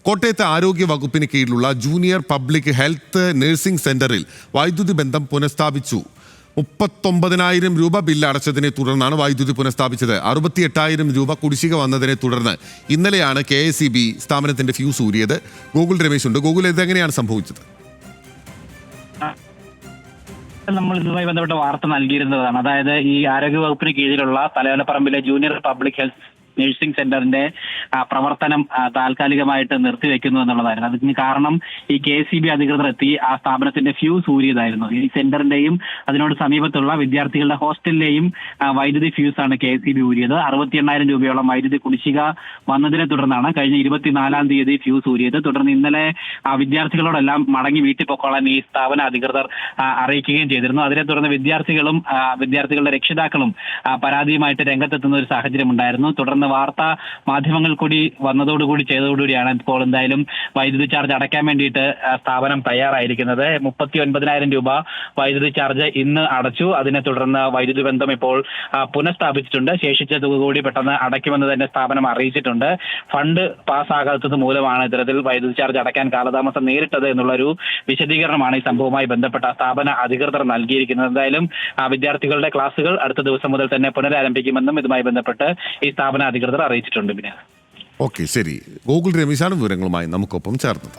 കോട്ടയത്തെ ആരോഗ്യ വകുപ്പിന് കീഴിലുള്ള ജൂനിയർ പബ്ലിക് ഹെൽത്ത് നഴ്സിംഗ് സെന്ററിൽ വൈദ്യുതി ബന്ധം പുനഃസ്ഥാപിച്ചു. 39,000 രൂപ ബില്ല് അടച്ചതിനെ തുടർന്നാണ് വൈദ്യുതി പുനഃസ്ഥാപിച്ചത്. 68,000 രൂപ കുടിശ്ശിക വന്നതിനെ തുടർന്ന് ഇന്നലെയാണ് KSEB സ്ഥാപനത്തിന്റെ ഫ്യൂസ് ഊരിയത്. ഗോകുൽ രമേശ് ഉണ്ട്. ഗോകുൽ, ഇതെങ്ങനെയാണ് സംഭവിച്ചത്? നമ്മൾ ഇതുമായി ബന്ധപ്പെട്ട വാർത്ത നൽകിയിരുന്നതാണ്. അതായത് ഈ ആരോഗ്യവകുപ്പിന് കീഴിലുള്ള തലയോലപ്പറമ്പിലെ ജൂനിയർ പബ്ലിക് ഹെൽത്ത് നഴ്സിംഗ് സെന്ററിന്റെ പ്രവർത്തനം താൽക്കാലികമായിട്ട് നിർത്തിവെക്കുന്നു എന്നുള്ളതായിരുന്നു. അതിന് കാരണം ഈ KSEB അധികൃതർ എത്തി ആ സ്ഥാപനത്തിന്റെ ഫ്യൂസ് ഊരിയതായിരുന്നു. ഈ സെന്ററിന്റെയും അതിനോട് സമീപത്തുള്ള വിദ്യാർത്ഥികളുടെ ഹോസ്റ്റലിലെയും വൈദ്യുതി ഫ്യൂസാണ് KSEB ഊരിയത്. 68,000 രൂപയോളം വൈദ്യുതി കുടിശ്ശിക വന്നതിനെ തുടർന്നാണ് കഴിഞ്ഞ 24-ം തീയതി ഫ്യൂസ് ഊരിയത്. തുടർന്ന് ഇന്നലെ വിദ്യാർത്ഥികളോടെല്ലാം മടങ്ങി വീട്ടിൽ പൊക്കോളാൻ ഈ സ്ഥാപന അധികൃതർ അറിയിക്കുകയും ചെയ്തിരുന്നു. അതിനെ തുടർന്ന് വിദ്യാർത്ഥികളുടെ രക്ഷിതാക്കളും പരാതിയുമായിട്ട് രംഗത്തെത്തുന്ന ഒരു സാഹചര്യം ഉണ്ടായിരുന്നു. തുടർന്ന് വാർത്താ മാധ്യമങ്ങൾ കൂടി ചെയ്തതോടുകൂടിയാണ് ഇപ്പോൾ എന്തായാലും വൈദ്യുതി ചാർജ് അടയ്ക്കാൻ വേണ്ടിയിട്ട് സ്ഥാപനം തയ്യാറായിരിക്കുന്നത്. 39,000 രൂപ വൈദ്യുതി ചാർജ് ഇന്ന് അടച്ചു. അതിനെ തുടർന്ന് വൈദ്യുതി ബന്ധം ഇപ്പോൾ പുനഃസ്ഥാപിച്ചിട്ടുണ്ട്. ശേഷിച്ച തുക കൂടി പെട്ടെന്ന് അടയ്ക്കുമെന്ന് തന്നെ സ്ഥാപനം അറിയിച്ചിട്ടുണ്ട്. ഫണ്ട് പാസ്സാകാത്തത് മൂലമാണ് ഇത്തരത്തിൽ വൈദ്യുതി ചാർജ് അടയ്ക്കാൻ കാലതാമസം നേരിട്ടത് എന്നുള്ളൊരു വിശദീകരണമാണ് ഈ സംഭവവുമായി ബന്ധപ്പെട്ട സ്ഥാപന അധികൃതർ നൽകിയിരിക്കുന്നത്. എന്തായാലും വിദ്യാർത്ഥികളുടെ ക്ലാസുകൾ അടുത്ത ദിവസം മുതൽ തന്നെ പുനരാരംഭിക്കുമെന്നും ഇതുമായി ബന്ധപ്പെട്ട് ഈ സ്ഥാപന അധികൃതർ അറിയിച്ചിട്ടുണ്ട്. ഓക്കെ, ശരി. ഗോകുൽ രമേശാണ് വിവരങ്ങളുമായി നമുക്കൊപ്പം ചേർന്നത്.